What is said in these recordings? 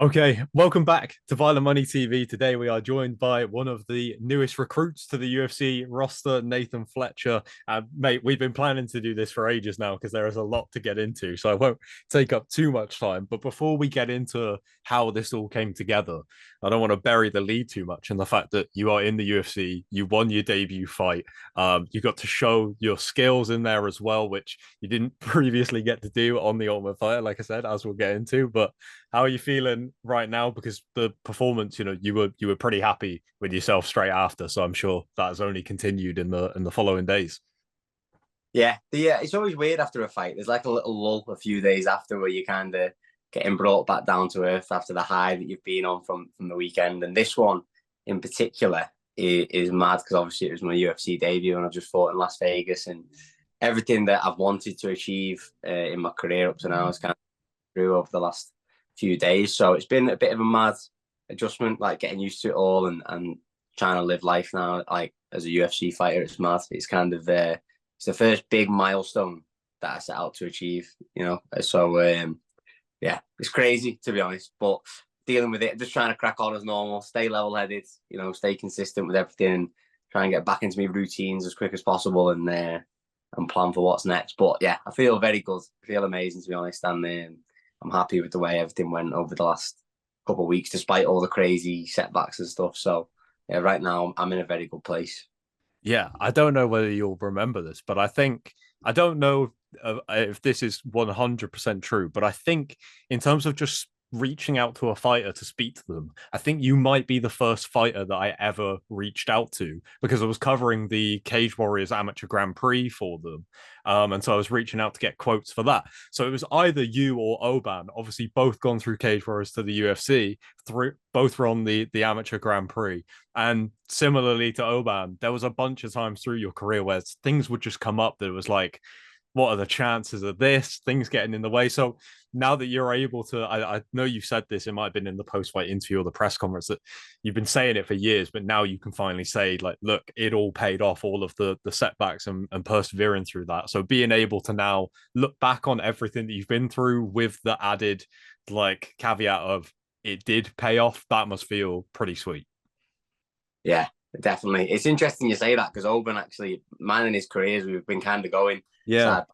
Okay, welcome back to Violent Money TV. Today we are joined by one of the newest recruits to the UFC roster, Nathan Fletcher. Mate, we've been planning to do this for ages now because there is a lot to get into, so I won't take up too much time. But before we get into how this all came together, I don't want to bury the lead too much in the fact that you are in the UFC, you won your debut fight, you got to show your skills in there as well, which you didn't previously get to do on the Ultimate Fighter, like I said, as we'll get into. But how are you feeling right now? Because the performance, you were pretty happy with yourself straight after, so I'm sure that has only continued in the following days. Yeah, it's always weird after a fight. There's like a little lull a few days after where you kind of getting brought back down to earth after the high that you've been on from the weekend. And this one in particular is mad because obviously it was my UFC debut and I just fought in Las Vegas and everything that I've wanted to achieve in my career up to now has kind of through over the last few days. So it's been a bit of a mad adjustment, like getting used to it all and trying to live life now. Like as a UFC fighter, it's mad. It's kind of it's the first big milestone that I set out to achieve. Yeah, it's crazy to be honest, but dealing with it, just trying to crack on as normal, stay level headed, stay consistent with everything, and try and get back into my routines as quick as possible and plan for what's next. But yeah, I feel very good. I feel amazing to be honest, and I'm happy with the way everything went over the last couple of weeks, despite all the crazy setbacks and stuff. So yeah, right now I'm in a very good place. Yeah, I don't know whether you'll remember this, but I don't know if this is 100% true, but I think in terms of just reaching out to a fighter to speak to them, I think you might be the first fighter that I ever reached out to because I was covering the Cage Warriors Amateur Grand Prix for them. And so I was reaching out to get quotes for that. So it was either you or Oban, obviously both gone through Cage Warriors to the UFC, through both were on the Amateur Grand Prix. And similarly to Oban, there was a bunch of times through your career where things would just come up that was like, what are the chances of this? Things getting in the way. So now that you're able to, I know you've said this, it might have been in the post-fight interview or the press conference that you've been saying it for years, but now you can finally say, like, look, it all paid off, all of the setbacks and persevering through that. So being able to now look back on everything that you've been through with the added like caveat of it did pay off, that must feel pretty sweet. Yeah, definitely. It's interesting you say that because Oban actually, man, in his careers, we've been kind of going Yeah. side,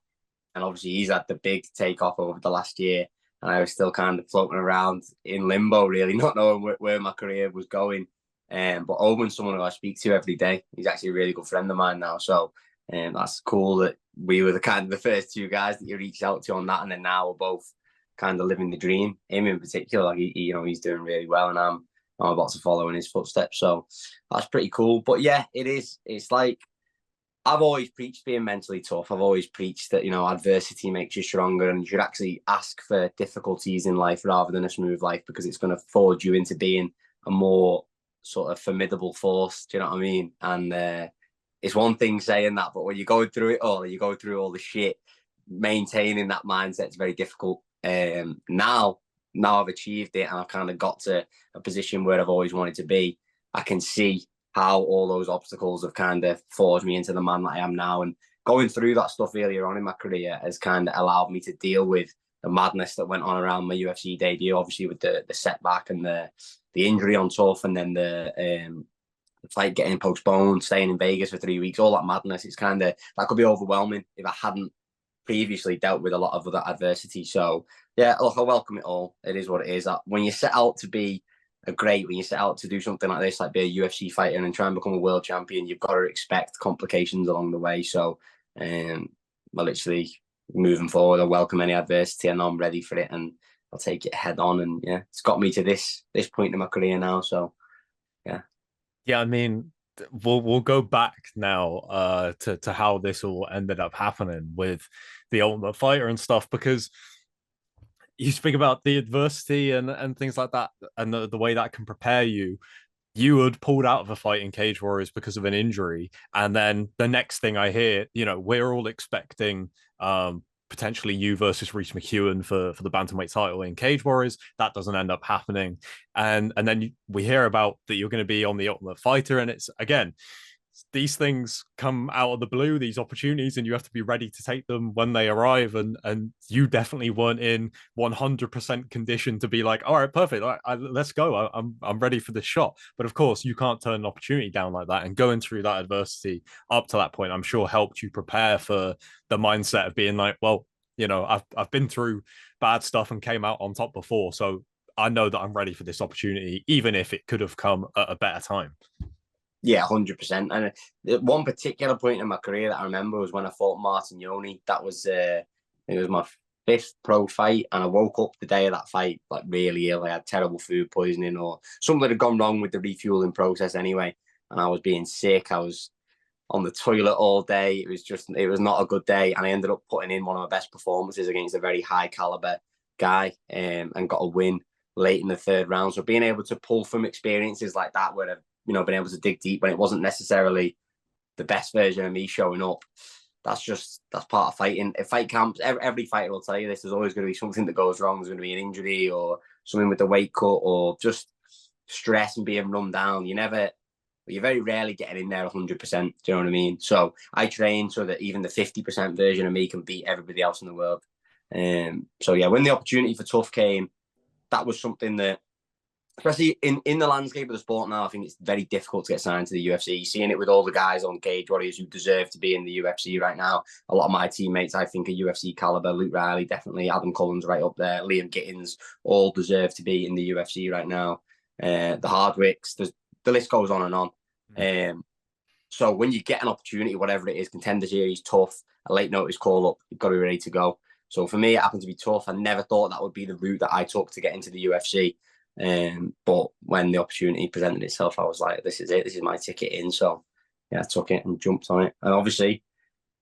and obviously he's had the big takeoff over the last year, and I was still kind of floating around in limbo, really, not knowing where my career was going. But Oban's someone who I speak to every day. He's actually a really good friend of mine now, so that's cool that we were the kind of the first two guys that you reached out to on that, and then now we're both kind of living the dream. Him in particular, like he's doing really well, and I'm about to follow in his footsteps. So that's pretty cool. But yeah, it is. It's like I've always preached being mentally tough. I've always preached that, adversity makes you stronger and you should actually ask for difficulties in life rather than a smooth life because it's going to forge you into being a more sort of formidable force. Do you know what I mean? And it's one thing saying that, but when you go through it all, you go through all the shit, maintaining that mindset is very difficult. Now I've achieved it and I've kind of got to a position where I've always wanted to be. I can see how all those obstacles have kind of forged me into the man that I am now. And going through that stuff earlier on in my career has kind of allowed me to deal with the madness that went on around my UFC debut, obviously with the setback and the injury on TUF and then the fight getting postponed, staying in Vegas for 3 weeks, all that madness. It's kind of, that could be overwhelming if I hadn't previously dealt with a lot of other adversity. So yeah, look, I welcome it all. It is what it is. When you set out to be when you set out to do something like this, like be a UFC fighter and try and become a world champion, you've got to expect complications along the way. So, well, literally moving forward, I welcome any adversity. I know I'm ready for it, and I'll take it head on. And yeah, it's got me to this point in my career now. So, yeah. Yeah, I mean, we'll go back now to how this all ended up happening with the Ultimate Fighter and stuff because you speak about the adversity and things like that and the way that can prepare you. You had pulled out of a fight in Cage Warriors because of an injury, and then the next thing I hear, we're all expecting potentially you versus Reese McEwen for the bantamweight title in Cage Warriors. That doesn't end up happening, and then we hear about that you're going to be on the Ultimate Fighter, and it's again these things come out of the blue, these opportunities, and you have to be ready to take them when they arrive. And you definitely weren't in 100% condition to be like, all right, perfect, let's go. I'm ready for this shot. But of course, you can't turn an opportunity down like that. And going through that adversity up to that point, I'm sure helped you prepare for the mindset of being like, well, I've been through bad stuff and came out on top before, so I know that I'm ready for this opportunity, even if it could have come at a better time. Yeah, 100%. And one particular point in my career that I remember was when I fought Martin Yoni. That was, I think it was my fifth pro fight, and I woke up the day of that fight like really ill. I had terrible food poisoning or something had gone wrong with the refueling process anyway, and I was being sick. I was on the toilet all day. It was not a good day, and I ended up putting in one of my best performances against a very high caliber guy, and got a win late in the third round. So being able to pull from experiences like that, where I've been able to dig deep when it wasn't necessarily the best version of me showing up, that's part of fighting. At fight camps, every fighter will tell you this. There's always going to be something that goes wrong. There's going to be an injury or something with the weight cut or just stress and being run down. You're very rarely getting in there 100%. Do you know what I mean? So I train so that even the 50% version of me can beat everybody else in the world. So yeah, when the opportunity for TUF came, that was something that, especially in the landscape of the sport now, I think it's very difficult to get signed to the UFC. Seeing it with all the guys on Cage Warriors who deserve to be in the UFC right now. A lot of my teammates, I think, are UFC caliber. Luke Riley, definitely. Adam Cullen's right up there. Liam Gittins, all deserve to be in the UFC right now. The Hardwicks, the list goes on and on. So when you get an opportunity, whatever it is, Contender Series, TUF, a late notice call up, you've got to be ready to go. So for me, it happened to be TUF. I never thought that would be the route that I took to get into the UFC. But when the opportunity presented itself, I was like, this is it. This is my ticket in. So yeah, I took it and jumped on it. And obviously,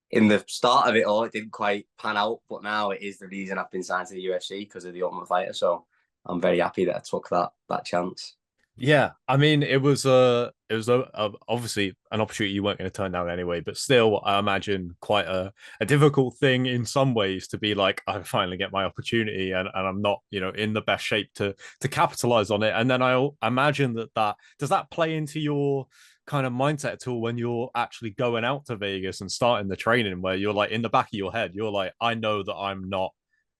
in the start of it all, it didn't quite pan out. But now it is the reason I've been signed to the UFC, because of the Ultimate Fighter. So I'm very happy that I took that chance. Yeah, I mean, it was obviously an opportunity you weren't going to turn down anyway, but still, I imagine quite a difficult thing in some ways to be like, I finally get my opportunity, and I'm not, in the best shape to capitalize on it. And then I imagine that does that play into your kind of mindset at all when you're actually going out to Vegas and starting the training, where you're like, in the back of your head, you're like, I know that I'm not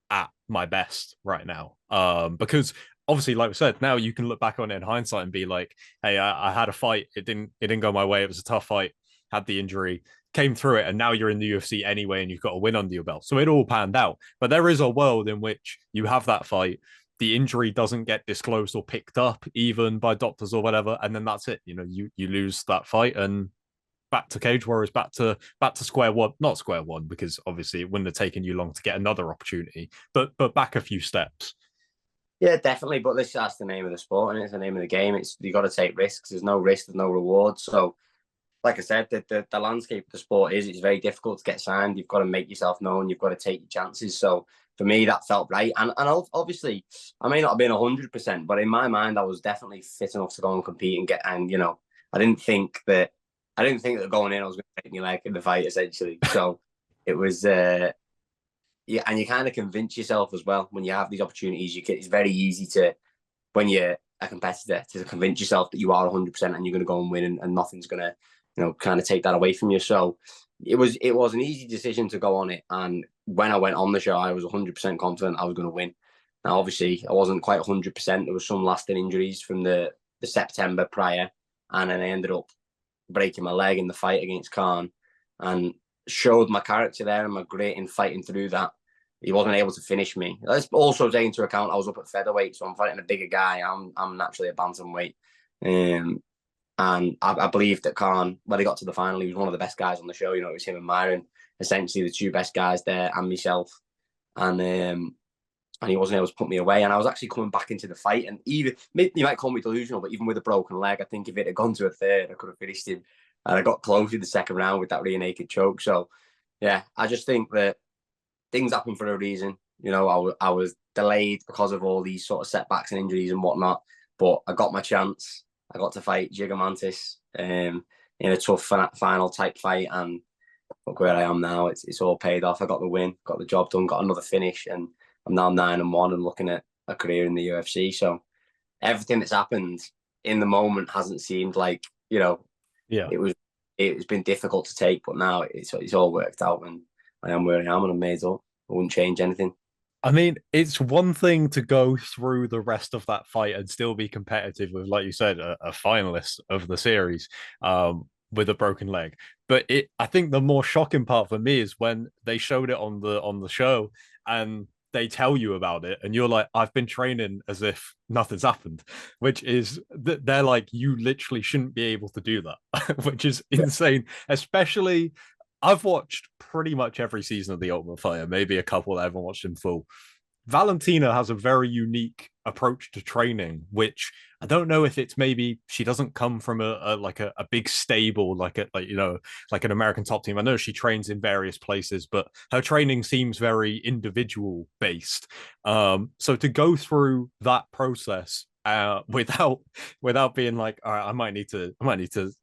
at my best right now. Because obviously, like we said, now you can look back on it in hindsight and be like, hey, I had a fight, it didn't go my way, it was a tough fight, had the injury, came through it, and now you're in the UFC anyway, and you've got a win under your belt. So it all panned out. But there is a world in which you have that fight, the injury doesn't get disclosed or picked up even by doctors or whatever, and then that's it. You lose that fight, and back to Cage Warriors, back to square one. Not square one, because obviously it wouldn't have taken you long to get another opportunity, but back a few steps. Yeah, definitely. But that's the name of the sport, and it's the name of the game. You got to take risks. There's no risk, there's no reward. So, like I said, the landscape of the sport it's very difficult to get signed. You've got to make yourself known. You've got to take your chances. So for me, that felt right. And obviously, I may not have been 100%, but in my mind, I was definitely fit enough to go and compete and get. And I didn't think that going in I was going to take me leg in the fight essentially. So it was. Yeah, and you kind of convince yourself as well when you have these opportunities. It's very easy to, when you're a competitor, to convince yourself that you are 100% and you're going to go and win, and nothing's going to, kind of take that away from you. So it was an easy decision to go on it. And when I went on the show, I was 100% confident I was going to win. Now, obviously, I wasn't quite 100%. There was some lasting injuries from the September prior, and then I ended up breaking my leg in the fight against Khan, and showed my character there and my grit in fighting through that. He wasn't able to finish me. Let's also take into account I was up at featherweight, so I'm fighting a bigger guy. I'm naturally a bantamweight. And I believe that Khan, when he got to the final, he was one of the best guys on the show. It was him and Myron, essentially the two best guys there, and myself. And he wasn't able to put me away. And I was actually coming back into the fight. And even, you might call me delusional, but even with a broken leg, I think if it had gone to a third, I could have finished him. And I got close in the second round with that rear naked choke. So, yeah, I just think that things happen for a reason. I was delayed because of all these sort of setbacks and injuries and whatnot. But I got my chance. I got to fight Zygimantas in a tough final type fight. And look where I am now. It's all paid off. I got the win, got the job done, got another finish. And I'm now 9-1 and looking at a career in the UFC. So everything that's happened in the moment hasn't seemed like, Yeah, it was it's been difficult to take, but now it's all worked out, and I am where I am, and I'm made up. I wouldn't change anything. I mean, it's one thing to go through the rest of that fight and still be competitive with, like you said, a finalist of the series with a broken leg. But I think the more shocking part for me is when they showed it on the show and they tell you about it, and you're like, I've been training as if nothing's happened, which is they're like, you literally shouldn't be able to do that, which is Yeah, insane, especially I've watched pretty much every season of The Ultimate Fighter, maybe a couple that I haven't watched in full. Valentina has a very unique approach to training, which I don't know if it's maybe she doesn't come from a big stable like like an American top team. I know she trains in various places, but her training seems very individual based. So to go through that process without being like, all right, I might need to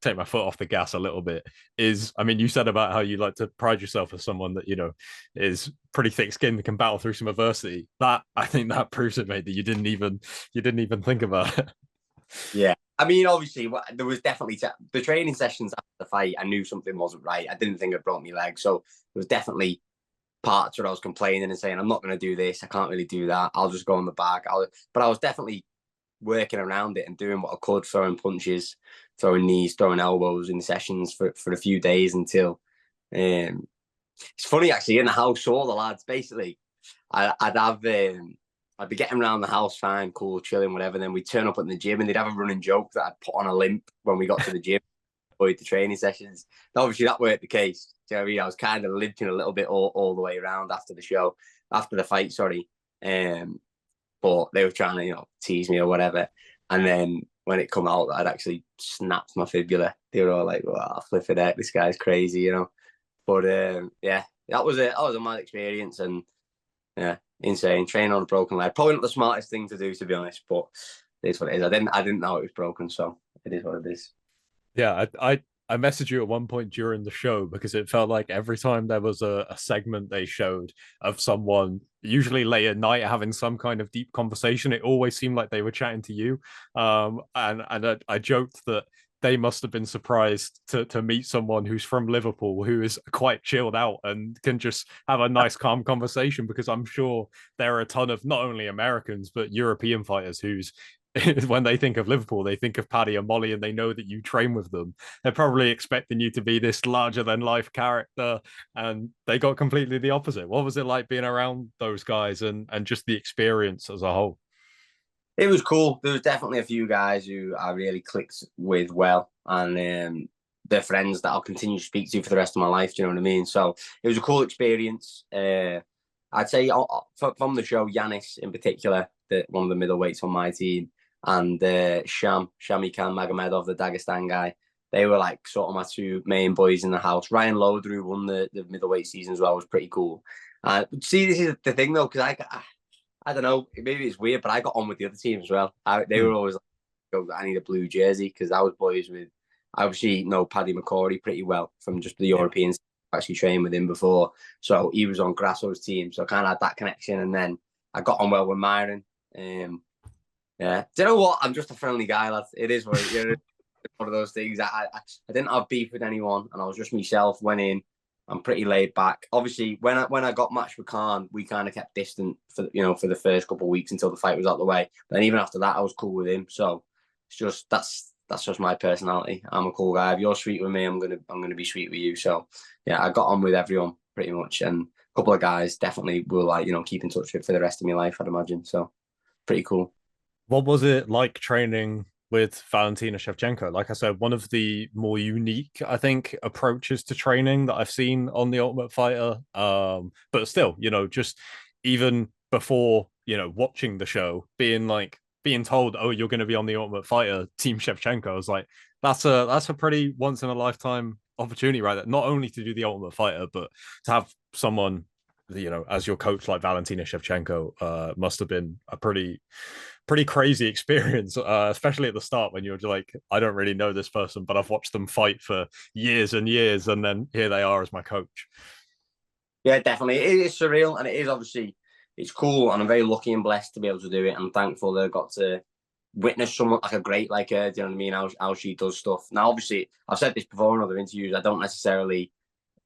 take my foot off the gas a little bit. Is I mean, you said about how you like to pride yourself as someone that is pretty thick skinned and can battle through some adversity. That I think that proves it, mate, that you didn't even think about it. yeah. I mean, obviously, there was definitely the training sessions after the fight. I knew something wasn't right. I didn't think it broke my leg, so there was definitely parts where I was complaining and saying, "I'm not going to do this. I can't really do that. I'll just go on the back." But I was definitely working around it and doing what I could, throwing punches, throwing knees, throwing elbows in sessions for a few days until. It's funny actually in the house, all the lads basically. I'd be getting around the house fine, cool, chilling, whatever. Then we'd turn up at the gym and they'd have a running joke that I'd put on a limp when we got to the gym, avoid the training sessions. And obviously, that weren't the case. Do you know what I mean? I was kind of limping a little bit all the way around after the show, after the fight, sorry. But they were trying to, tease me or whatever. And then when it come out that I'd actually snapped my fibula, they were all like, "Wow, flipping heck, this guy's crazy," But yeah, that was a mad experience, and yeah, insane. Training on a broken leg, probably not the smartest thing to do, to be honest. But it is what it is. I didn't know it was broken, so it is what it is. Yeah, I messaged you at one point during the show because it felt like every time there was a segment they showed of someone, usually late at night, having some kind of deep conversation, it always seemed like they were chatting to you. And I joked that they must have been surprised to meet someone who's from Liverpool who is quite chilled out and can just have a nice calm conversation, because I'm sure there are a ton of not only Americans but European fighters whose when they think of Liverpool, they think of Paddy and Molly, and they know that you train with them. They're probably expecting you to be this larger than life character, and they got completely the opposite. What was it like being around those guys and just the experience as a whole? It was cool. There was definitely a few guys who I really clicked with well, and they're friends that I'll continue to speak to for the rest of my life. Do you know what I mean? So it was a cool experience. I'd say from the show, Yanis in particular, one of the middleweights on my team, and Shami Khan Magomedov, the Dagestan guy. They were like sort of my two main boys in the house. Ryan Loder, who won the middleweight season as well, was pretty cool. See, this is the thing though, because I don't know, maybe it's weird, but I got on with the other team as well. They Hmm. were always like, I need a blue jersey, because I was boys with, I obviously know Paddy McCorry pretty well from just the Yeah. Europeans. Actually trained with him before. So he was on Grasso's team. So I kind of had that connection. And then I got on well with Myron. Yeah. Do you know what? I'm just a friendly guy, lad. It is what it is. One of those things. I didn't have beef with anyone, and I was just myself. Went in. I'm pretty laid back. Obviously, when I got matched with Khan, we kind of kept distant for the first couple of weeks until the fight was out of the way. But then even after that, I was cool with him. So it's just that's just my personality. I'm a cool guy. If you're sweet with me, I'm gonna be sweet with you. So yeah, I got on with everyone pretty much, and a couple of guys definitely will keep in touch with for the rest of my life, I'd imagine. So pretty cool. What was it like training with Valentina Shevchenko? Like I said, one of the more unique, I think, approaches to training that I've seen on The Ultimate Fighter. But still, just even before, watching the show, being told, oh, you're going to be on The Ultimate Fighter, Team Shevchenko. I was like, that's a pretty once in a lifetime opportunity, right? That not only to do The Ultimate Fighter, but to have someone, as your coach like Valentina Shevchenko, must have been a pretty crazy experience, especially at the start when you're like, I don't really know this person, but I've watched them fight for years and years, and then here they are as my coach. Yeah, definitely. It is surreal, and it is obviously it's cool, and I'm very lucky and blessed to be able to do it. I'm thankful that I got to witness someone like a great like her. Do you know what I mean? How she does stuff. Now, obviously, I've said this before in other interviews. I don't necessarily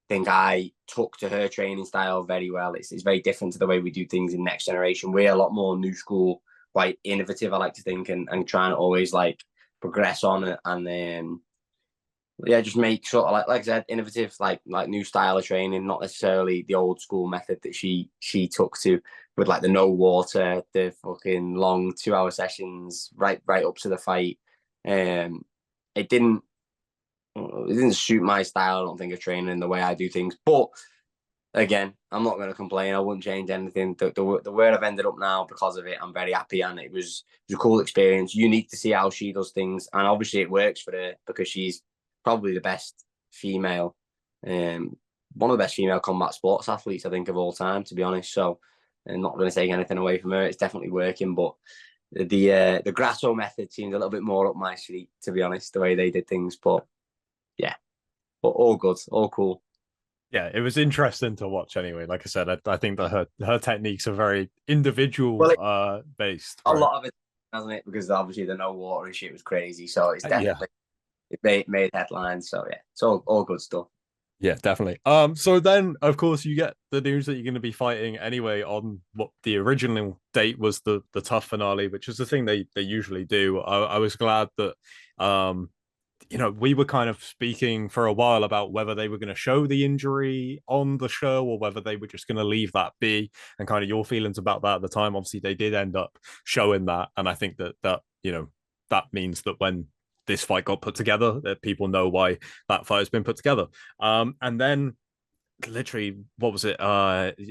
think I took to her training style very well. It's very different to the way we do things in Next Generation. We're a lot more new school, quite innovative, I like to think, and trying to always like progress on it and yeah, just make sort of like I said, innovative, like new style of training, not necessarily the old school method that she took to with like the no water, the fucking long 2 hour sessions, right up to the fight. Um, it didn't suit my style. I don't think of training the way I do things, but again, I'm not going to complain. I wouldn't change anything. The where I've ended up now because of it, I'm very happy, and it was a cool experience. Unique to see how she does things, and obviously it works for her because she's probably the best female, one of the best female combat sports athletes I think of all time, to be honest. So, I'm not going to take anything away from her. It's definitely working, but the Grasso method seemed a little bit more up my street, to be honest, the way they did things. But yeah, but all good, all cool. Yeah, it was interesting to watch anyway. Like I said, I think that her techniques are very Well, individual based, a right? lot of it, hasn't it? Because obviously the no water and shit was crazy. So it's Yeah. definitely it made headlines. So yeah, it's all good stuff. Yeah, definitely. So then of course you get the news that you're going to be fighting anyway on what the original date was, the TUF finale, which is the thing they usually do. I was glad that we were kind of speaking for a while about whether they were going to show the injury on the show or whether they were just going to leave that be, and kind of your feelings about that at the time. Obviously, they did end up showing that, and I think that means that when this fight got put together, that people know why that fight has been put together. And then literally, what was it,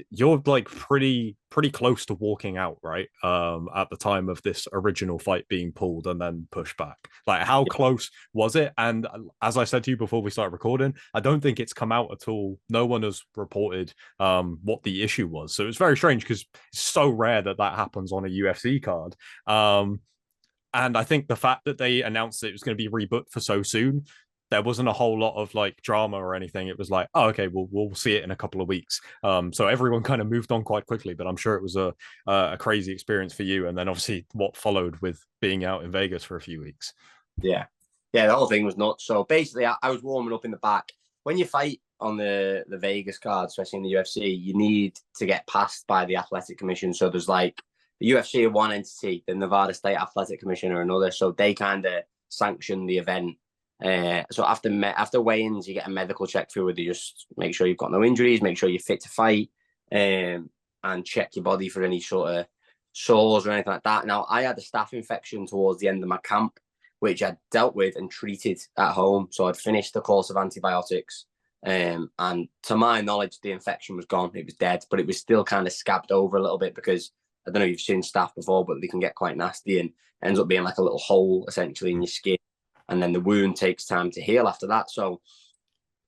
you're like pretty close to walking out, right, at the time of this original fight being pulled and then pushed back. Like, how Yeah, close was it? And as I said to you before we started recording, I don't think it's come out at all. No one has reported what the issue was, so it's very strange because it's so rare that happens on a UFC card. And I think the fact that they announced that it was going to be rebooked for so soon, there wasn't a whole lot of like drama or anything. It was like, oh, okay, we'll see it in a couple of weeks. So everyone kind of moved on quite quickly, but I'm sure it was a crazy experience for you. And then obviously what followed with being out in Vegas for a few weeks. yeah, yeah. The whole thing was nuts. So basically, I was warming up in the back. When you fight on the Vegas card, especially in the UFC, you need to get passed by the Athletic Commission. So there's like the UFC are one entity, the Nevada State Athletic Commission are another. So they kind of sanction the event. So after weigh-ins, you get a medical check through where they just make sure you've got no injuries, make sure you're fit to fight, and check your body for any sort of sores or anything like that. Now, I had a staph infection towards the end of my camp, which I dealt with and treated at home. So I'd finished the course of antibiotics. And to my knowledge, the infection was gone. It was dead, but it was still kind of scabbed over a little bit because I don't know if you've seen staph before, but they can get quite nasty and ends up being like a little hole essentially in your skin. And then the wound takes time to heal after that. So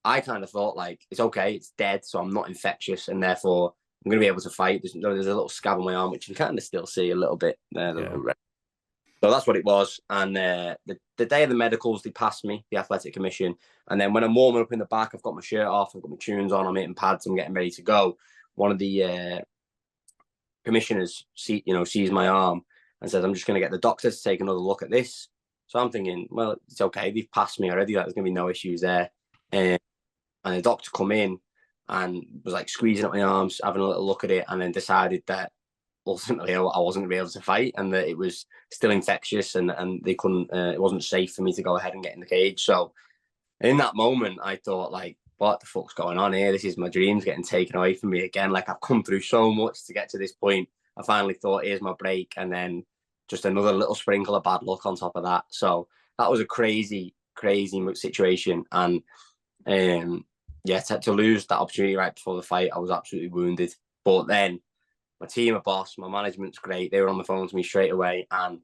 I kind of thought like, it's okay, it's dead, so I'm not infectious, and therefore I'm going to be able to fight. There's a little scab on my arm, which you can kind of still see a little bit there. Yeah. So that's what it was. And the day of the medicals, they passed me, the Athletic Commission. And then when I'm warming up in the back, I've got my shirt off, I've got my tunes on, I'm hitting pads, I'm getting ready to go. One of the commissioners sees my arm and says, I'm just going to get the doctor to take another look at this. So I'm thinking, well, it's okay. They've passed me already. There's going to be no issues there. And the doctor come in and was like squeezing up my arms, having a little look at it, and then decided that ultimately I wasn't going to be able to fight and that it was still infectious and they couldn't, it wasn't safe for me to go ahead and get in the cage. So in that moment, I thought like, what the fuck's going on here? This is my dreams getting taken away from me again. Like, I've come through so much to get to this point. I finally thought, here's my break. And then just another little sprinkle of bad luck on top of that. So that was a crazy, crazy situation. And yeah, to lose that opportunity right before the fight, I was absolutely wounded. But then my team are boss, my management's great. They were on the phone to me straight away. And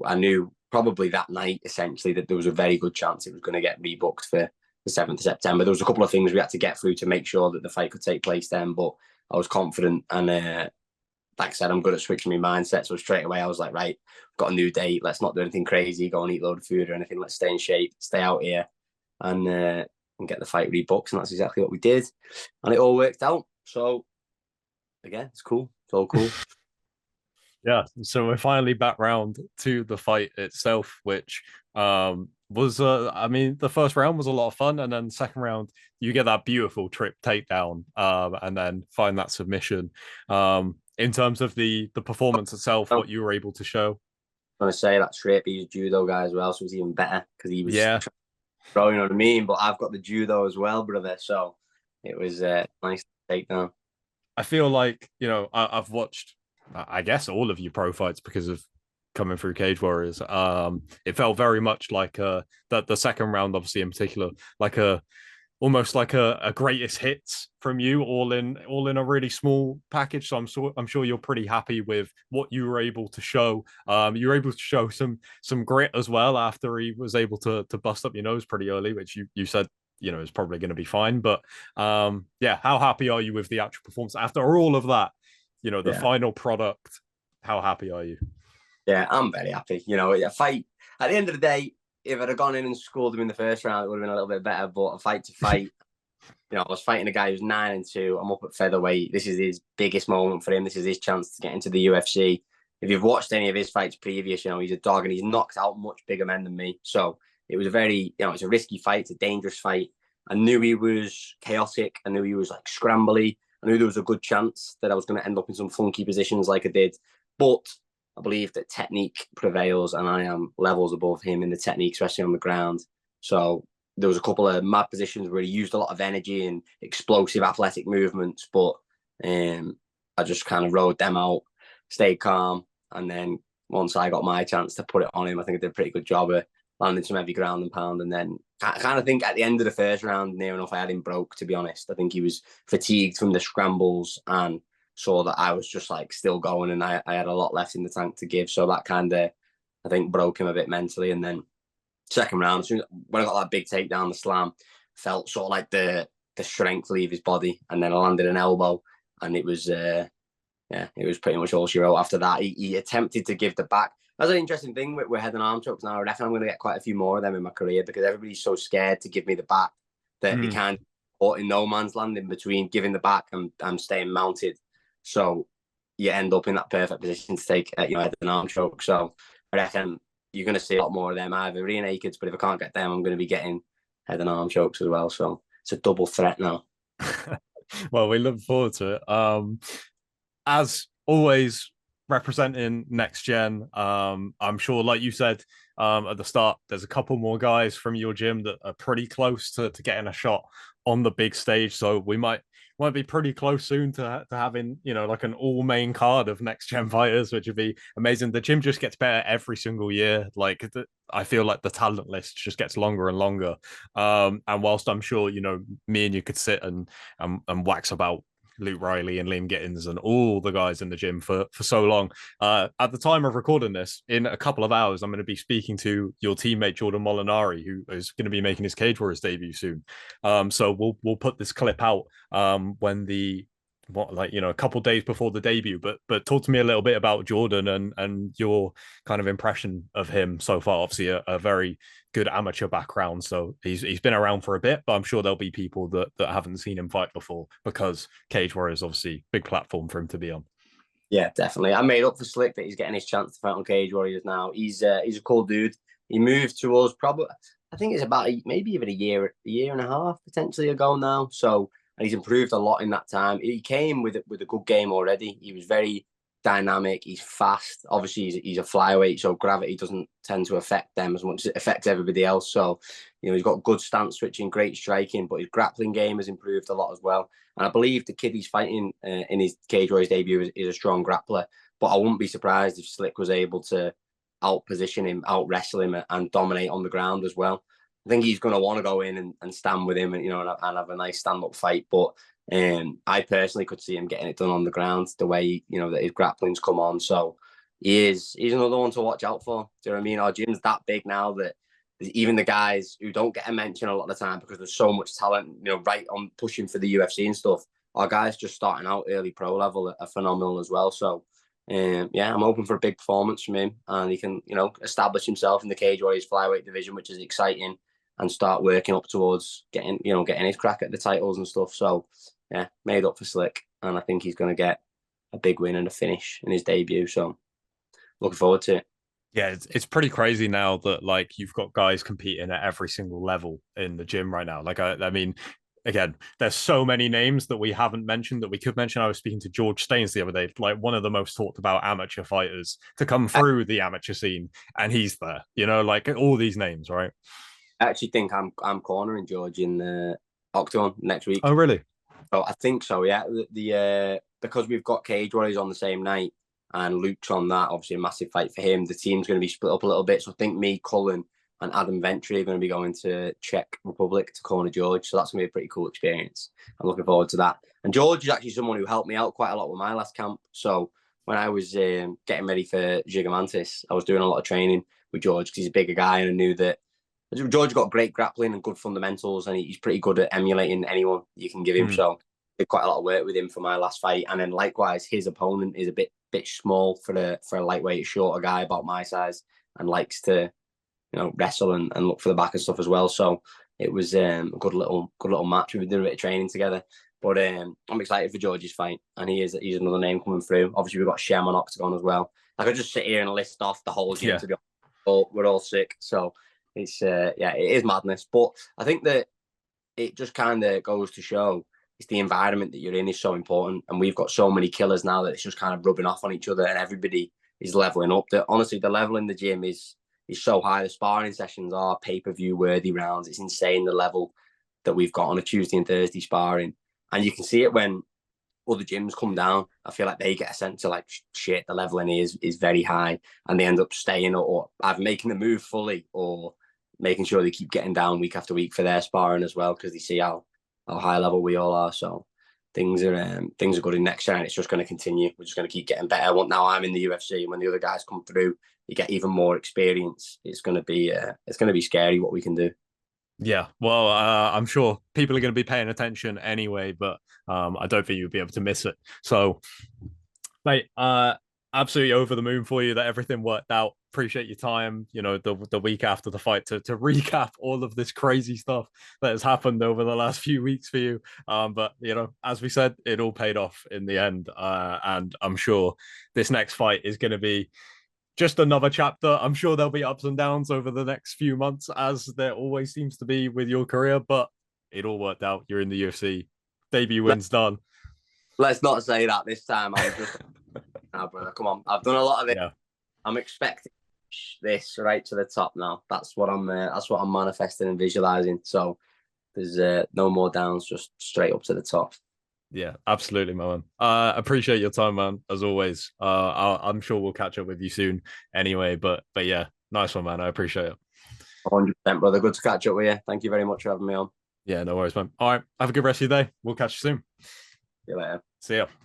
I knew probably that night, essentially, that there was a very good chance it was going to get rebooked for the 7th of September. There was a couple of things we had to get through to make sure that the fight could take place then, but I was confident. And like I said, I'm good at switching my mindset. So straight away, I was like, right, I've got a new date. Let's not do anything crazy, go and eat a load of food or anything. Let's stay in shape, stay out here and get the fight rebooked. And that's exactly what we did. And it all worked out. So again, it's cool. It's all cool. Yeah, so we're finally back round to the fight itself, which was I mean, the first round was a lot of fun, and then the second round you get that beautiful trip takedown, and then find that submission. In terms of the performance itself, I'm what you were able to show. gonna say that Trape, he's a judo guy as well, so it was even better because he was Yeah, throwing on me, but I've got the judo as well, brother. So it was nice to take down. I feel like, I've watched, I guess, all of your pro fights because of coming through Cage Warriors. It felt very much like that the second round, obviously in particular, like a almost like a greatest hits from you, all in a really small package. So I'm sure you're pretty happy with what you were able to show. You were able to show some grit as well after he was able to bust up your nose pretty early, which you said is probably going to be fine. But yeah, how happy are you with the actual performance after all of that? The Yeah, final product. How happy are you? yeah, I'm very happy. A fight at the end of the day, if I'd have gone in and schooled him in the first round, it would have been a little bit better. But a fight to fight, I was fighting a guy who's 9-2. I'm up at featherweight. This is his biggest moment for him. This is his chance to get into the UFC. If you've watched any of his fights previous, he's a dog and he's knocked out much bigger men than me. So it was a very, it's a risky fight. It's a dangerous fight. I knew he was chaotic. I knew he was like scrambly. I knew there was a good chance that I was going to end up in some funky positions like I did. But I believe that technique prevails and I am levels above him in the technique, especially on the ground. So there was a couple of mad positions where he used a lot of energy and explosive athletic movements, but I just kind of rode them out, stayed calm, and then once I got my chance to put it on him, I think I did a pretty good job of landing some heavy ground and pound. And then I kind of think at the end of the first round, near enough, I had him broke, to be honest. I think he was fatigued from the scrambles and saw that I was just like still going and I had a lot left in the tank to give. So that kind of, I think, broke him a bit mentally. And then second round, when I got that big takedown, the slam, felt sort of like the strength leave his body, and then I landed an elbow, and it was it was pretty much all she wrote. After that, he attempted to give the back. That's an interesting thing with head and arm chokes now. I reckon I'm going to get quite a few more of them in my career because everybody's so scared to give me the back that they Mm. can't put in no man's land in between giving the back and staying mounted. So you end up in that perfect position to take head and arm choke. So I reckon you're going to see a lot more of them, either rear nakeds, but if I can't get them, I'm going to be getting head and arm chokes as well. So it's a double threat now. Well, we look forward to it. As always, representing next gen. I'm sure, like you said at the start, there's a couple more guys from your gym that are pretty close to getting a shot on the big stage. So we might be pretty close soon to having like an all main card of next gen fighters, which would be amazing. The gym just gets better every single year. Like I feel like the talent list just gets longer and longer. And whilst I'm sure me and you could sit and wax about Luke Riley and Liam Gittins and all the guys in the gym for so long. At the time of recording this, in a couple of hours, I'm going to be speaking to your teammate Jordan Molinari, who is going to be making his Cage Warriors debut soon. So we'll put this clip out when a couple days before the debut. But talk to me a little bit about Jordan and your kind of impression of him so far. Obviously, a very good amateur background, so he's been around for a bit, but I'm sure there'll be people that haven't seen him fight before because Cage Warriors obviously big platform for him to be on. Yeah, definitely. I made up for Slick that he's getting his chance to fight on Cage Warriors now. He's a cool dude. He moved to us probably, I think it's about maybe even a year and a half potentially ago now. So and he's improved a lot in that time. He came with a good game already. He was very dynamic. He's fast. Obviously, he's a flyweight, so gravity doesn't tend to affect them as much as it affects everybody else. So he's got good stance switching, great striking, but his grappling game has improved a lot as well. And I believe the kid he's fighting in his Cage Warriors debut is a strong grappler. But I wouldn't be surprised if Slick was able to out position him, out wrestle him, and dominate on the ground as well. I think he's going to want to go in and stand with him and and have a nice stand up fight. But I personally could see him getting it done on the ground the way that his grappling's come on. So he's another one to watch out for. Do you know what I mean? Our gym's that big now that even the guys who don't get a mention a lot of the time because there's so much talent, right on pushing for the UFC and stuff. Our guys just starting out early pro level are phenomenal as well. So yeah, I'm hoping for a big performance from him, and he can establish himself in the Cage Warriors flyweight division, which is exciting, and start working up towards getting his crack at the titles and stuff. So yeah, made up for Slick, and I think he's going to get a big win and a finish in his debut. So looking forward to it. Yeah, it's pretty crazy now that like you've got guys competing at every single level in the gym right now. Like I mean, again, there's so many names that we haven't mentioned that we could mention. I was speaking to George Staines the other day, like one of the most talked about amateur fighters to come through the amateur scene, and he's there. You know, like all these names, right? I actually think I'm cornering George in the Octagon next Oh, week. really? So I think so. Yeah, because we've got Cage Warriors on the same night and Luke's on that. Obviously, a massive fight for him. The team's going to be split up a little bit. So I think me, Cullen, and Adam Ventry are going to be going to Czech Republic to corner George. So that's going to be a pretty cool experience. I'm looking forward to that. And George is actually someone who helped me out quite a lot with my last camp. So when I was getting ready for Zygimantas, I was doing a lot of training with George because he's a bigger guy, and I knew that George got great grappling and good fundamentals, and he's pretty good at emulating anyone you can give him. So I did quite a lot of work with him for my last fight, and then likewise, his opponent is a bit small for a lightweight, shorter guy about my size, and likes to wrestle and look for the back and stuff as well. So it was a good little match. We've been doing a bit of training together, but I'm excited for George's fight, and he's another name coming through. Obviously, we've got Shem on Octagon as well. I could just sit here and list off the whole gym. Yeah. To be honest, we're all sick, so. It's it is madness, but I think that it just kind of goes to show it's the environment that you're in is so important, and we've got so many killers now that it's just kind of rubbing off on each other, and everybody is leveling up. That honestly, the level in the gym is so high. The sparring sessions are pay-per-view worthy rounds. It's insane the level that we've got on a Tuesday and Thursday sparring, and you can see it when other gyms come down. I feel like they get a sense of like shit, the level in here is very high, and they end up staying or either making the move fully or making sure they keep getting down week after week for their sparring as well, because they see how high level we all are. So things are good in next year, and it's just going to continue. We're just going to keep getting better. Now I'm in the UFC, and when the other guys come through, you get even more experience. It's going to be scary what we can do. Yeah, well, I'm sure people are going to be paying attention anyway, but I don't think you'll be able to miss it. So, mate, absolutely over the moon for you that everything worked out. Appreciate your time, the week after the fight to recap all of this crazy stuff that has happened over the last few weeks for you. But as we said, it all paid off in the end, and I'm sure this next fight is going to be just another chapter. I'm sure there'll be ups and downs over the next few months, as there always seems to be with your career, but it all worked out. You're in the UFC. Debut win's done. Let's not say that this time. I'm just now, brother. Come on. I've done a lot of it. Yeah. I'm expecting this right to the top now. That's what I'm manifesting and visualizing. So there's no more downs, just straight up to the top. Yeah, absolutely, man. Appreciate your time, man. As always. I'm sure we'll catch up with you soon anyway. But yeah, nice one, man. I appreciate it. 100%, brother. Good to catch up with you. Thank you very much for having me on. Yeah, no worries, man. All right. Have a good rest of your day. We'll catch you soon. See you later. See ya.